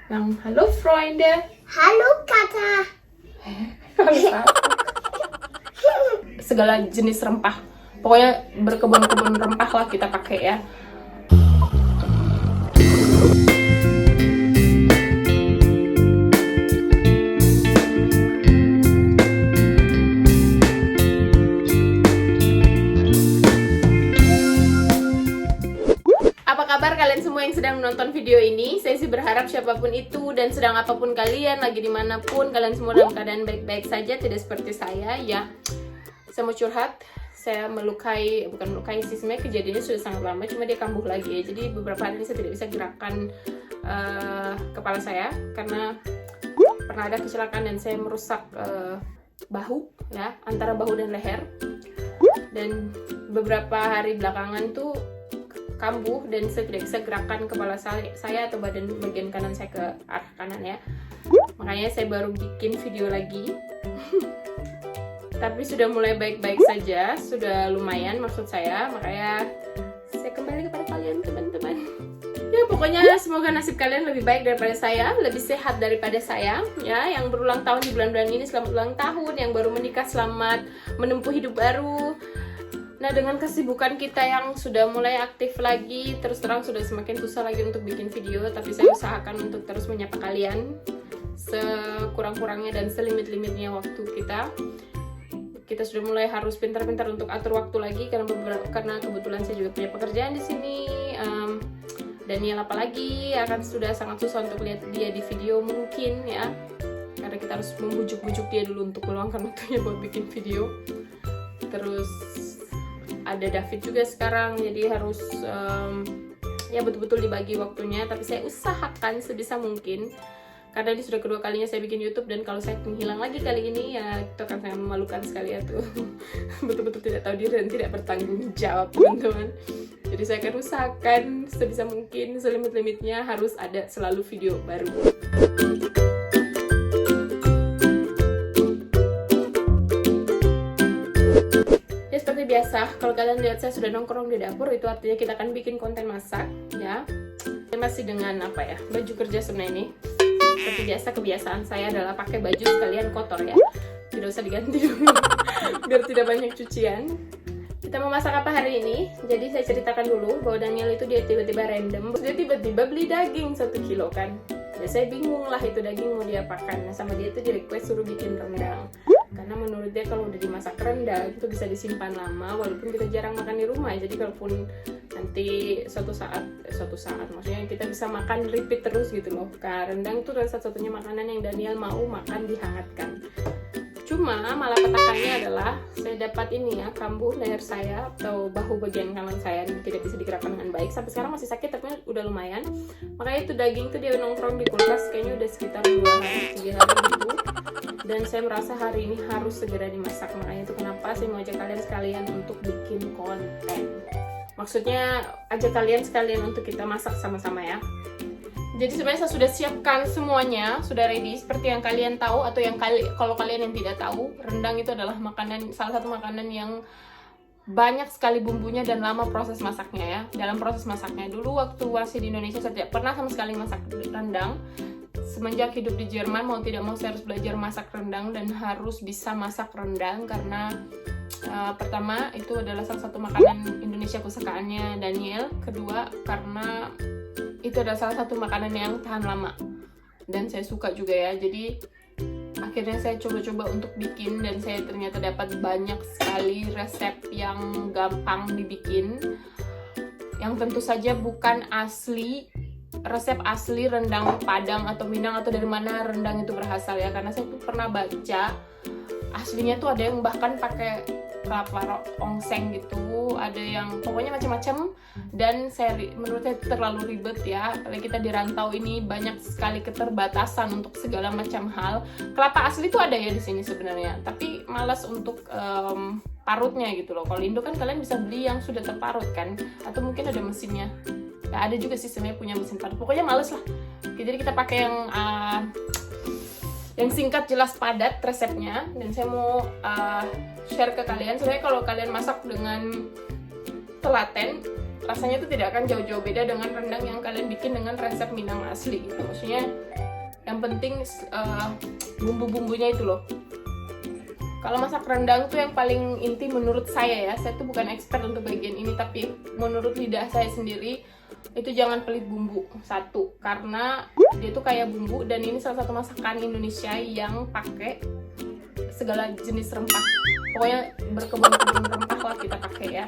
Hallo Freunde. Halo kakak. Segala jenis rempah. Pokoknya berkebun-kebun rempah lah kita pakai ya. Apa kabar kalian semua yang sedang menonton video ini? Saya sih berharap siapapun itu dan sedang apapun kalian, lagi dimanapun, kalian semua dalam keadaan baik-baik saja, tidak seperti saya ya. Saya mau curhat, saya bukan melukai sih, sebenarnya kejadiannya sudah sangat lama, cuma dia kambuh lagi ya. Jadi beberapa hari ini saya tidak bisa gerakan kepala saya karena pernah ada kecelakaan dan saya merusak bahu ya, antara bahu dan leher. Dan beberapa hari belakangan tuh kambuh dan saya tidak bisa gerakan kepala saya atau bagian kanan saya ke arah kanan ya. Makanya saya baru bikin video lagi. Tapi sudah mulai baik-baik saja, sudah lumayan maksud saya. Makanya saya kembali kepada kalian teman-teman. Ya pokoknya semoga nasib kalian lebih baik daripada saya, lebih sehat daripada saya ya. Yang berulang tahun di bulan-bulan ini selamat ulang tahun, yang baru menikah selamat menempuh hidup baru. Nah, dengan kesibukan kita yang sudah mulai aktif lagi, terus terang sudah semakin susah lagi untuk bikin video, tapi saya usahakan untuk terus menyapa kalian sekurang-kurangnya dan selimit-limitnya waktu kita. Kita sudah mulai harus pintar-pintar untuk atur waktu lagi karena kebetulan saya juga punya pekerjaan di sini. Daniel apalagi sudah sangat susah untuk lihat dia di video mungkin ya. Karena kita harus membujuk-bujuk dia dulu untuk meluangkan waktunya buat bikin video. Terus ada David juga sekarang, jadi harus ya betul-betul dibagi waktunya. Tapi saya usahakan sebisa mungkin, karena ini sudah kedua kalinya saya bikin YouTube, dan kalau saya menghilang lagi kali ini ya itu akan sangat memalukan sekali ya tuh. Betul-betul tidak tahu diri dan tidak bertanggung jawab teman-teman. Jadi saya akan usahakan sebisa mungkin, selimit-limitnya harus ada selalu video baru. Seperti biasa, kalau kalian lihat saya sudah nongkrong di dapur, itu artinya kita akan bikin konten masak ya. Saya masih dengan baju kerja sebenarnya ini. Seperti biasa, kebiasaan saya adalah pakai baju sekalian kotor ya, tidak usah diganti dulu biar tidak banyak cucian. Kita mau masak apa hari ini? Jadi saya ceritakan dulu bahwa Daniel itu dia tiba-tiba random, dia tiba-tiba beli daging 1 kilo kan. Ya saya bingung lah itu daging mau diapakan. Nah, sama dia itu di request suruh bikin rendang. Karena menurut dia kalau udah dimasak rendang itu bisa disimpan lama, walaupun kita jarang makan di rumah. Jadi kalaupun nanti suatu saat maksudnya kita bisa makan repeat terus gitu loh. Karena rendang itu adalah satu-satunya makanan yang Daniel mau makan dihangatkan. Cuma malah petakannya adalah saya dapat ini ya, kambuh leher saya atau bahu bagian kanan saya yang tidak bisa digerakkan dengan baik. Sampai sekarang masih sakit tapi udah lumayan. Makanya itu daging tuh dia nongkrong di kulkas kayaknya udah sekitar 2 hari 3 hari gitu. Dan saya merasa hari ini harus segera dimasak. Makanya itu kenapa saya mau ajak kalian sekalian untuk bikin konten. Maksudnya ajak kalian sekalian untuk kita masak sama-sama ya. Jadi sebenarnya saya sudah siapkan semuanya, sudah ready. Seperti yang kalian tahu atau kalau kalian yang tidak tahu, rendang itu adalah salah satu makanan yang banyak sekali bumbunya dan lama proses masaknya ya. Dalam proses masaknya dulu waktu masih di Indonesia saya tidak pernah sama sekali masak rendang. Semenjak hidup di Jerman, mau tidak mau saya harus belajar masak rendang dan harus bisa masak rendang karena pertama itu adalah salah satu makanan Indonesia kesukaannya Daniel. Kedua karena itu adalah salah satu makanan yang tahan lama dan saya suka juga ya. Jadi akhirnya saya coba-coba untuk bikin dan saya ternyata dapat banyak sekali resep yang gampang dibikin, yang tentu saja bukan resep asli rendang Padang atau Minang atau dari mana rendang itu berasal ya. Karena saya tuh pernah baca aslinya tuh ada yang bahkan pakai kelapa ongseng gitu, ada yang pokoknya macam-macam. Dan menurut saya itu terlalu ribet ya. Kalau kita di rantau ini banyak sekali keterbatasan untuk segala macam hal. Kelapa asli itu ada ya di sini sebenarnya, tapi malas untuk parutnya gitu loh. Kalau Indo kan kalian bisa beli yang sudah terparut kan, atau mungkin ada mesinnya. Ya, ada juga sih sebenarnya punya mesin parut. Pokoknya males lah. Jadi kita pakai yang singkat, jelas, padat resepnya. Dan saya mau share ke kalian. Sebenarnya kalau kalian masak dengan telaten rasanya tuh tidak akan jauh-jauh beda dengan rendang yang kalian bikin dengan resep Minang asli gitu. Maksudnya yang penting bumbu-bumbunya itu loh. Kalau masak rendang tuh yang paling inti menurut saya ya, saya tuh bukan expert untuk bagian ini, tapi menurut lidah saya sendiri itu jangan pelit bumbu. Satu, karena dia tuh kayak bumbu, dan ini salah satu masakan Indonesia yang pakai segala jenis rempah. Pokoknya berkebun-kebun rempah lah kita pakai ya.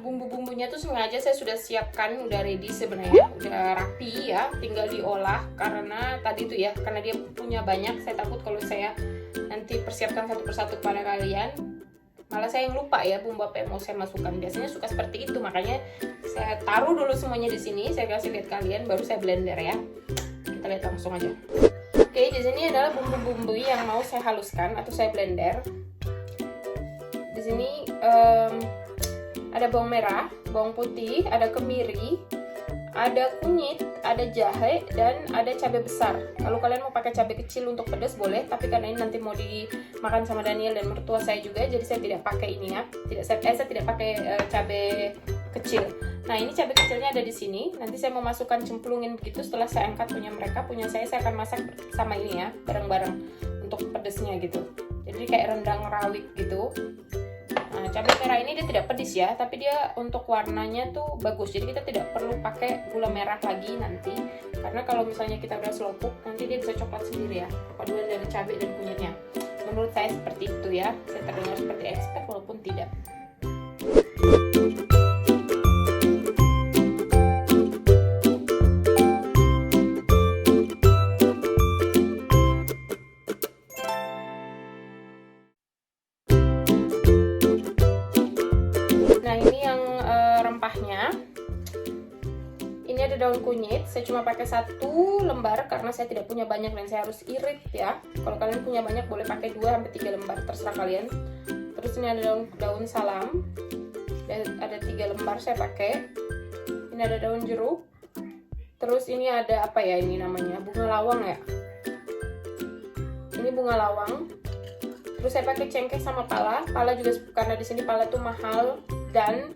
Bumbu-bumbunya tuh sengaja saya sudah siapkan, udah ready sebenarnya, udah rapi ya, tinggal diolah. Karena tadi tuh ya, karena dia punya banyak, saya takut kalau saya nanti persiapkan satu persatu kepada kalian, malah saya yang lupa ya bumbu apa yang mau saya masukkan. Biasanya suka seperti itu, makanya saya taruh dulu semuanya di sini, saya kasih lihat kalian, baru saya blender ya. Kita lihat langsung aja. Oke, di sini adalah bumbu-bumbu yang mau saya haluskan atau saya blender. Di sini ada bawang merah, bawang putih, ada kemiri, ada kunyit, ada jahe, dan ada cabai besar. Kalau kalian mau pakai cabai kecil untuk pedas boleh, tapi karena ini nanti mau dimakan sama Daniel dan mertua saya juga, jadi saya tidak pakai ini ya. Saya tidak pakai cabai kecil. Nah, ini cabai kecilnya ada di sini. Nanti saya mau masukkan cemplungin begitu. Setelah saya angkat punya mereka, punya saya akan masak sama ini ya, bareng-bareng untuk pedasnya gitu. Jadi kayak rendang rawit gitu. Nah, cabai merah ini dia tidak pedas ya, tapi dia untuk warnanya tuh bagus. Jadi kita tidak perlu pakai gula merah lagi nanti, karena kalau misalnya kita udah slow cook, nanti dia bisa coklat sendiri ya, paduan dari cabai dan kunyitnya. Menurut saya seperti itu ya. Saya terdengar seperti expert walaupun tidak. Nah, ini yang rempahnya. Ini ada daun kunyit, saya cuma pakai 1 lembar karena saya tidak punya banyak dan saya harus irit ya. Kalau kalian punya banyak boleh pakai 2-3 lembar, terserah kalian. Terus ini ada daun salam, ada 3 lembar saya pakai. Ini ada daun jeruk. Terus ini ada apa ya, ini namanya bunga lawang ya. Ini bunga lawang. Terus saya pakai cengkeh sama pala. Pala juga karena di sini pala tuh mahal dan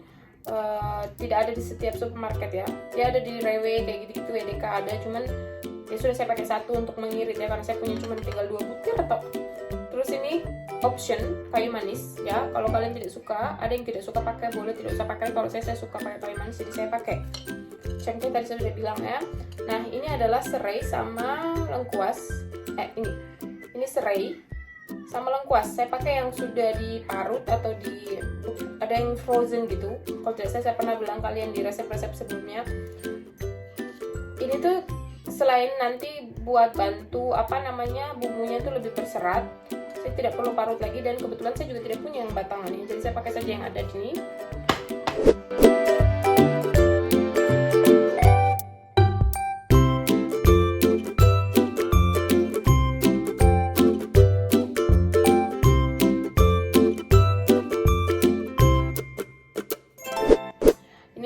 tidak ada di setiap supermarket ya. Dia ada di Rewe kayak gitu-gitu, WDK ada, cuman ya sudah saya pakai 1 untuk mengirit ya, karena saya punya cuma tinggal 2 butir atau. Terus ini option kayu manis ya. Kalau kalian tidak suka, ada yang tidak suka pakai, boleh tidak usah pakai. Kalau saya suka pakai kayu manis, jadi saya pakai. Cengkeh tadi saya sudah bilang ya. Nah, ini adalah serai sama lengkuas. Ini serai sama lengkuas. Saya pakai yang sudah diparut atau ada yang frozen gitu. Kalau tidak saya pernah bilang kalian di resep-resep sebelumnya. Ini tuh selain nanti buat bantu bumbunya tuh lebih berserat, saya tidak perlu parut lagi, dan kebetulan saya juga tidak punya yang batangannya, jadi saya pakai saja yang ada di sini.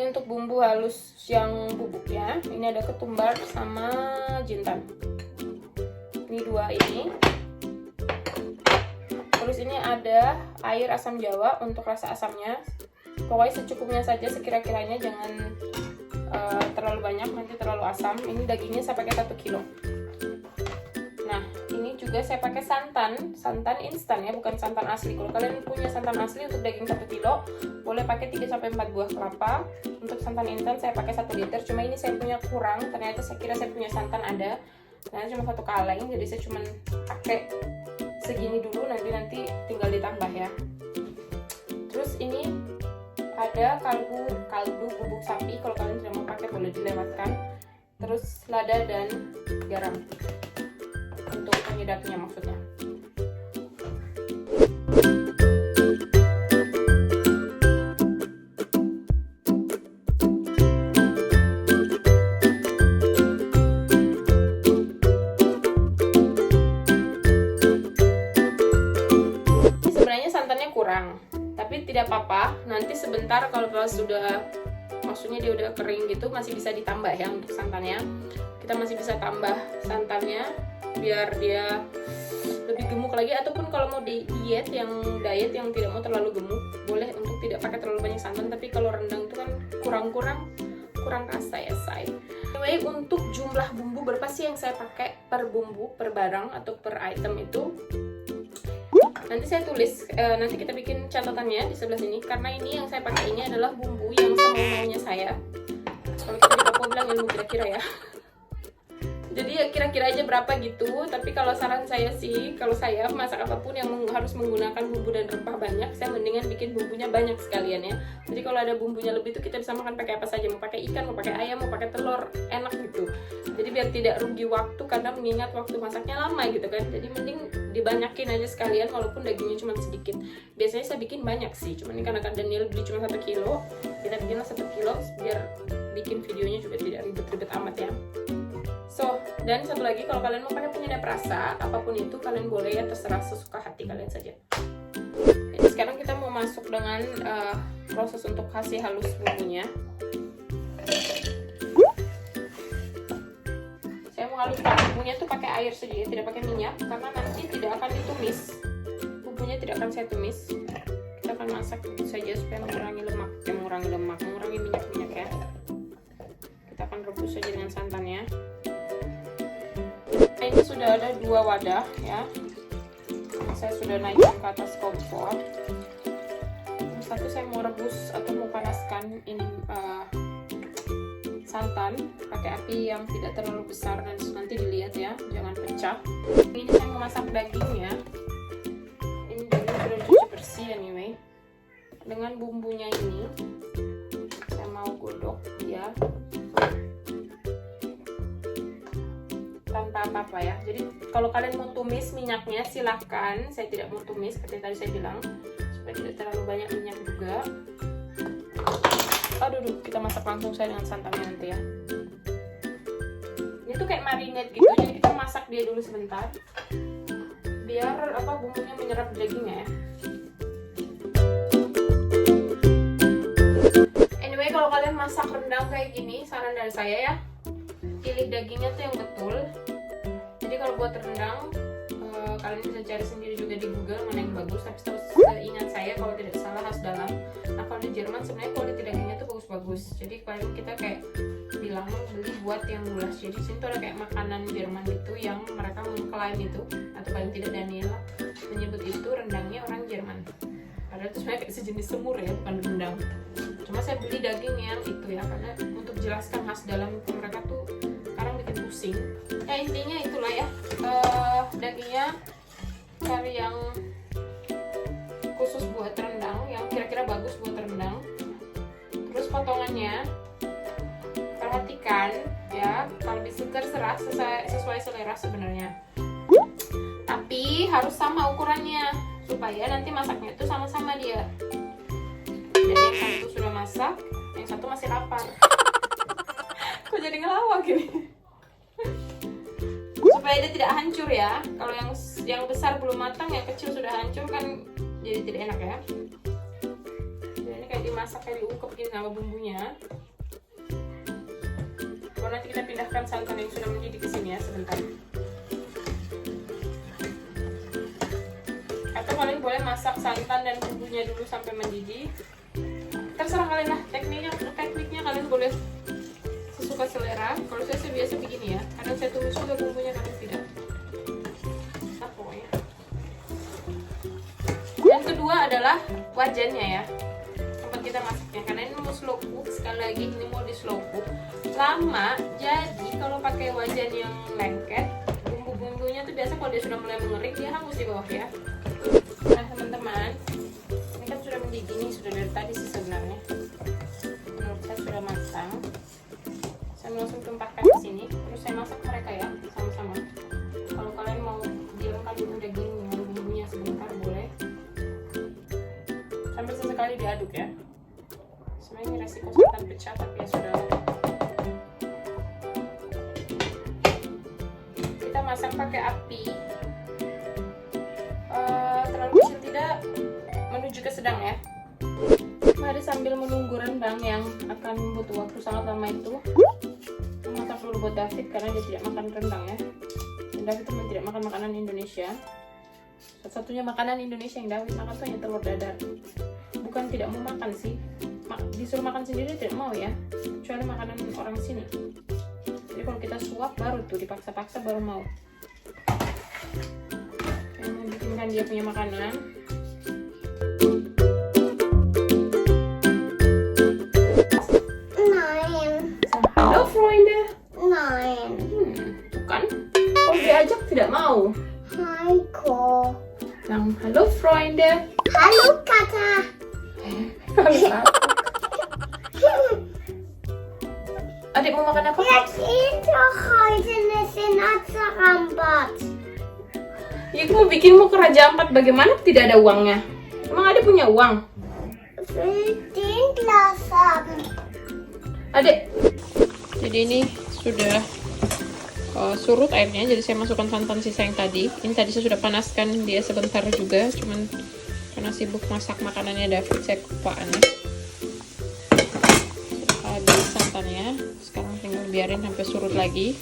Untuk bumbu halus yang bubuknya, ini ada ketumbar sama jintan. Ini 2 ini. Terus ini ada air asam jawa untuk rasa asamnya. Pokoknya secukupnya saja, sekira-kiranya, jangan terlalu banyak, nanti terlalu asam. Ini dagingnya saya pakai 1 kilo. Nah, ini juga saya pakai santan instan ya, bukan santan asli. Kalau kalian punya santan asli untuk daging 1 kilo, boleh pakai 3-4 buah kelapa. Untuk santan instan saya pakai 1 liter, cuma ini saya punya kurang, ternyata saya kira saya punya santan ada, ternyata cuma 1 kaleng, jadi saya cuma pakai segini dulu, nanti tinggal ditambah ya. Terus ini ada kaldu bubuk sapi, kalau kalian tidak mau pakai boleh dilewatkan. Terus lada dan garam untuk penyedapnya maksudnya. Sebenarnya santannya kurang, tapi tidak apa-apa. Nanti sebentar kalau sudah, maksudnya dia udah kering gitu, masih bisa ditambah ya untuk santannya. Kita masih bisa tambah santannya biar dia lebih gemuk lagi, ataupun kalau mau diet yang tidak mau terlalu gemuk, boleh untuk tidak pakai terlalu banyak santan. Tapi kalau rendang itu kan kurang rasa ya say. Anyway, untuk jumlah bumbu berapa sih yang saya pakai per bumbu, per barang atau per item itu nanti saya tulis, nanti kita bikin catatannya di sebelah sini, karena ini yang saya pakai ini adalah bumbu yang semau-maunya saya. Kalau kita di toko bilang ilmu kira-kira ya. Jadi ya kira-kira aja berapa gitu. Tapi kalau saran saya sih, kalau saya masak apapun yang harus menggunakan bumbu dan rempah banyak, saya mendingan bikin bumbunya banyak sekalian ya. Jadi kalau ada bumbunya lebih itu kita bisa makan pakai apa saja, mau pakai ikan, mau pakai ayam, mau pakai telur, enak gitu. Jadi biar tidak rugi waktu, karena mengingat waktu masaknya lama gitu kan. Jadi mending dibanyakin aja sekalian walaupun dagingnya cuma sedikit. Biasanya saya bikin banyak sih, cuman ini karena Kak Daniel beli cuma 1 kilo, kita bikinlah 1 kilo biar bikin videonya juga tidak ribet-ribet amat ya. So, dan satu lagi, kalau kalian mau pakai penyedap rasa, apapun itu kalian boleh ya, terserah sesuka hati kalian saja. Jadi sekarang kita mau masuk dengan proses untuk kasih halus bumbunya. Saya mau haluskan bumbunya tuh pakai air saja, tidak pakai minyak, karena nanti tidak akan ditumis. Bumbunya tidak akan saya tumis. Kita akan masak begitu saja supaya mengurangi mengurangi minyak ya. Kita akan rebus saja dengan santannya. Ini sudah ada 2 wadah ya. Saya sudah naikkan ke atas kompor. Satu saya mau rebus atau mau panaskan ini santan pakai api yang tidak terlalu besar, dan nanti dilihat ya, jangan pecah. Ini saya mau masak dagingnya. Ini daging sudah dicuci bersih anyway. Dengan bumbunya ini saya mau godok ya. Tanpa apa-apa ya. Jadi kalau kalian mau tumis minyaknya silahkan, saya tidak mau tumis seperti tadi saya bilang, supaya tidak terlalu banyak minyak juga. Aduh, kita masak langsung saya dengan santannya nanti ya. Ini tuh kayak marinade gitu, jadi kita masak dia dulu sebentar biar bumbunya menyerap dagingnya ya. Anyway, kalau kalian masak rendang kayak gini, saran dari saya ya, pilih dagingnya tuh yang betul. Jadi kalau buat rendang kalian bisa cari sendiri juga di Google mana yang bagus, tapi seingat saya kalau tidak salah khas dalam. Nah kalau di Jerman sebenarnya kualitas dagingnya tuh bagus-bagus. Jadi paling kita kayak bilang beli buat yang lulas. Jadi sini tuh ada kayak makanan Jerman gitu yang mereka mengklaim itu, atau paling tidak Daniel menyebut itu rendangnya orang Jerman. Padahal itu sebenarnya kayak sejenis semur ya, bukan rendang. Cuma saya beli daging yang itu ya, karena untuk jelaskan khas dalam itu mereka tuh sekarang bikin pusing. Ya intinya itulah ya, dagingnya cari yang khusus buat rendang, yang kira-kira bagus buat rendang. Terus potongannya perhatikan ya, kalau bisa terserah sesuai selera sebenarnya. Tapi harus sama ukurannya supaya nanti masaknya itu sama-sama dia. Jadi yang satu sudah masak, yang satu masih lapar. Kok jadi ngelawak gini? Supaya dia tidak hancur ya. Kalau yang besar belum matang, yang kecil sudah hancur kan jadi tidak enak ya. Jadi ini kayak dimasak, kayak diungkep gini sama bumbunya. Baru nanti kita pindahkan santan yang sudah mendidih ke sini ya sebentar. Atau kalian boleh masak santan dan bumbunya dulu sampai mendidih. Terserah kalian lah, tekniknya kalian boleh sesuka selera. Kalau saya biasa begini ya, kadang saya tumis juga bumbunya, kadang tidak. Nah pokoknya. Yang kedua adalah wajannya ya, tempat kita masaknya. Karena ini mau slow cook, sekali lagi ini mau di slow cook lama. Jadi kalau pakai wajan yang lengket, bumbu-bumbunya tuh biasa kalau dia sudah mulai mengering dia hangus di bawah ya. Nah teman-teman, ini kan sudah mendidih nih, sudah dari tadi sih sebenarnya. Menurut saya sudah matang. Saya langsung tumpahkan ke sini, terus saya masak mereka ya sama-sama. Kalau kalian mau dilengkapi dulu daging dengan bumbunya sebentar boleh. Sambil sesekali diaduk ya. Sebenarnya ini resiko santan pecah, tapi ya sudah. Kita masak pakai api terlalu kecil, tidak menuju ke sedang ya. Mari sambil menunggu rendang yang akan butuh waktu sangat lama itu, masak dulu buat David karena dia tidak makan rendang ya. Dan David teman tidak makan makanan Indonesia. Satu-satunya makanan Indonesia yang David makan tuh hanya telur dadar. Bukan tidak mau makan sih, disuruh makan sendiri tidak mau ya, kecuali makanan orang sini. Jadi kalau kita suap baru tuh dipaksa-paksa baru mau. Saya mau bikinkan dia punya makanan. Halo Freunde. Tuh kan, kalau diajak tidak mau. Hai Ko. Halo Freunde. Hallo Kata. Adik mau makan apa? Jetzt ist doch heute eine Sinatzarambat. Ya aku mau bikinmu ke Raja Ampat, bagaimana tidak ada uangnya? Emang adik punya uang? Will den Glas haben. Adik, jadi ini sudah surut airnya, jadi saya masukkan santan sisa yang tadi. Ini tadi saya sudah panaskan dia sebentar juga, cuman karena sibuk masak makanannya David, saya kelupaan ya. Habis santannya, sekarang tinggal biarin sampai surut lagi.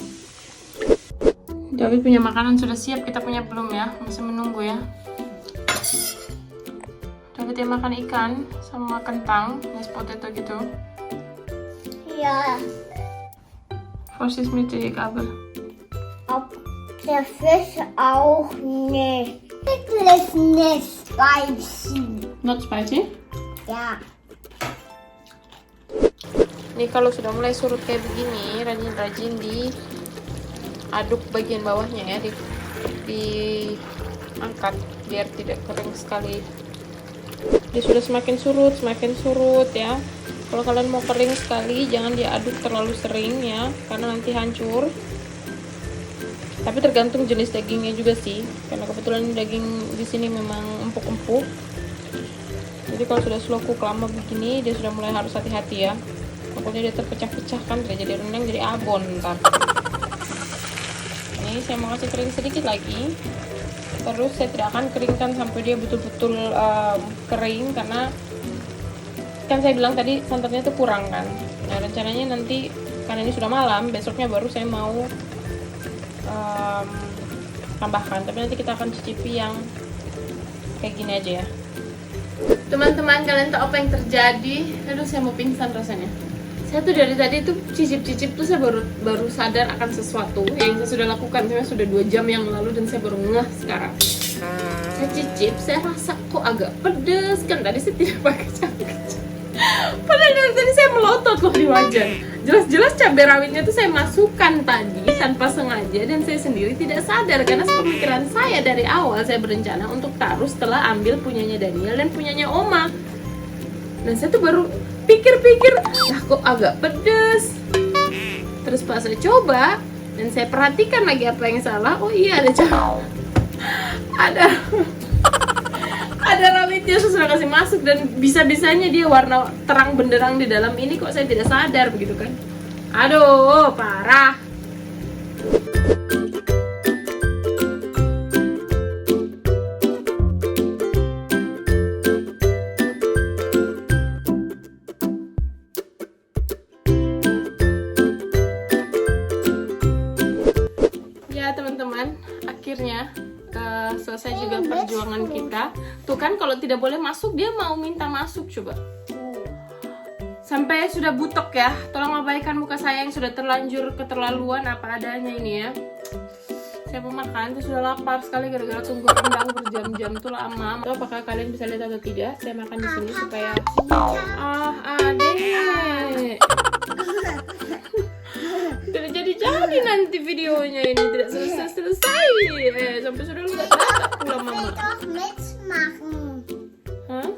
David punya makanan sudah siap, kita punya belum ya? Masih menunggu ya. David yang makan ikan sama kentang, mashed potato gitu. Ja, Was ist mit der Gabel? ob der Fisch auch nicht. Wirklich nicht spicy. Not spicy? Ja. Ini kalau sudah mulai surut kayak begini, rajin-rajin diaduk bagian bawahnya ya, diangkat biar tidak kering sekali. Dia sudah semakin surut ya. Kalau kalian mau kering sekali, jangan diaduk terlalu sering ya, karena nanti hancur. Tapi tergantung jenis dagingnya juga sih, karena kebetulan daging di sini memang empuk-empuk. Jadi kalau sudah slow cook lama begini, dia sudah mulai harus hati-hati ya. Takutnya dia terpecah-pecah kan, tidak jadi rendang, jadi abon ntar. Ini saya mau kasih kering sedikit lagi. Terus saya tidak akan keringkan sampai dia betul-betul kering, karena kan saya bilang tadi santannya tuh kurang kan. Nah rencananya nanti karena ini sudah malam, besoknya baru saya mau tambahkan. Tapi nanti kita akan cicipi yang kayak gini aja ya. Teman-teman, kalian tahu apa yang terjadi? Aduh, saya mau pingsan rasanya. Saya tuh dari tadi tuh cicip-cicip tuh saya baru sadar akan sesuatu yang saya sudah lakukan. Saya sudah 2 jam yang lalu dan saya baru ngeh sekarang. Saya cicip, saya rasa kok agak pedes kan, tadi saya tidak pakai cabai. Padahal dari tadi saya melotot loh di wajan. Jelas-jelas cabai rawitnya tuh saya masukkan tadi tanpa sengaja dan saya sendiri tidak sadar, karena pemikiran saya dari awal saya berencana untuk taruh setelah ambil punyanya Daniel dan punyanya Oma. Dan saya tuh baru pikir-pikir, lah kok agak pedes. Terus pas saya coba dan saya perhatikan lagi apa yang salah, oh iya ada cabai. Ada rawitnya, saya sudah kasih masuk dan bisa-bisanya dia warna terang benderang di dalam ini, kok saya tidak sadar begitu kan. Aduh, parah. Ya teman-teman, akhirnya selesai juga perjuangan kita. Tuh kan kalau tidak boleh masuk, dia mau minta masuk, coba. Sampai sudah butek ya. Tolong abaikan muka saya yang sudah terlanjur keterlaluan apa adanya ini ya. Saya mau makan, saya sudah lapar sekali gara-gara tunggu rendang berjam-jam tuh lama. Tuh, apakah kalian bisa lihat atau tidak? Saya makan di sini supaya adek. Tidak jadi nanti videonya ini, tidak selesai. Sampai sudah lupa pula mama. Will doch mitmachen. Hah?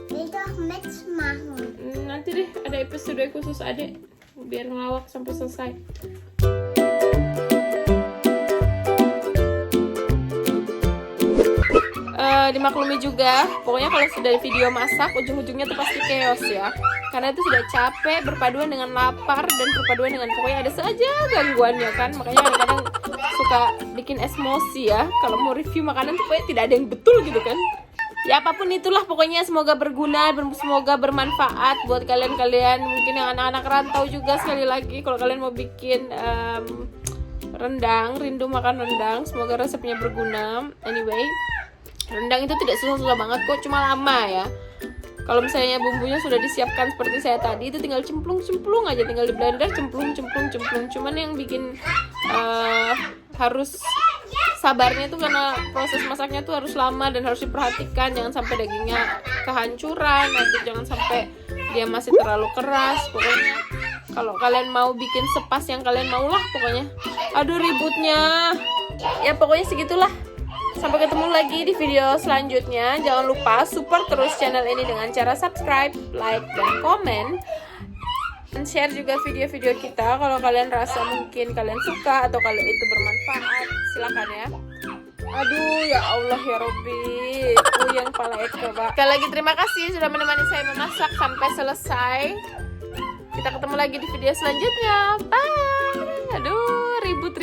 Will doch mitmachen. Nanti deh ada episode khusus adek biar ngelawak sampai selesai. Dimaklumi juga, pokoknya kalau sudah video masak ujung-ujungnya tuh pasti chaos ya, karena itu sudah capek berpaduan dengan lapar dan berpaduan dengan pokoknya ada saja gangguannya kan. Makanya kadang-kadang suka bikin emosi ya kalau mau review makanan tuh pokoknya tidak ada yang betul gitu kan. Ya apapun itulah pokoknya, semoga berguna, semoga bermanfaat buat kalian-kalian mungkin yang anak-anak rantau juga. Sekali lagi kalau kalian mau bikin rendang, rindu makan rendang, semoga resepnya berguna. Anyway, rendang itu tidak susah-susah banget kok, cuma lama ya. Kalau misalnya bumbunya sudah disiapkan seperti saya tadi, itu tinggal cemplung aja, tinggal di blender, cemplung. Cuman yang bikin harus sabarnya tuh karena proses masaknya tuh harus lama dan harus diperhatikan, jangan sampai dagingnya kehancuran atau jangan sampai dia masih terlalu keras. Pokoknya kalau kalian mau bikin sepas yang kalian mau lah pokoknya. Aduh ributnya. Ya pokoknya segitulah. Sampai ketemu lagi di video selanjutnya. Jangan lupa support terus channel ini dengan cara subscribe, like, dan komen. Dan share juga video-video kita kalau kalian rasa mungkin kalian suka atau kalau itu bermanfaat. Silakan ya. Aduh ya Allah ya Robbi, itu yang pala coba. Sekali lagi terima kasih sudah menemani saya memasak sampai selesai. Kita ketemu lagi di video selanjutnya. Bye. Aduh ribut.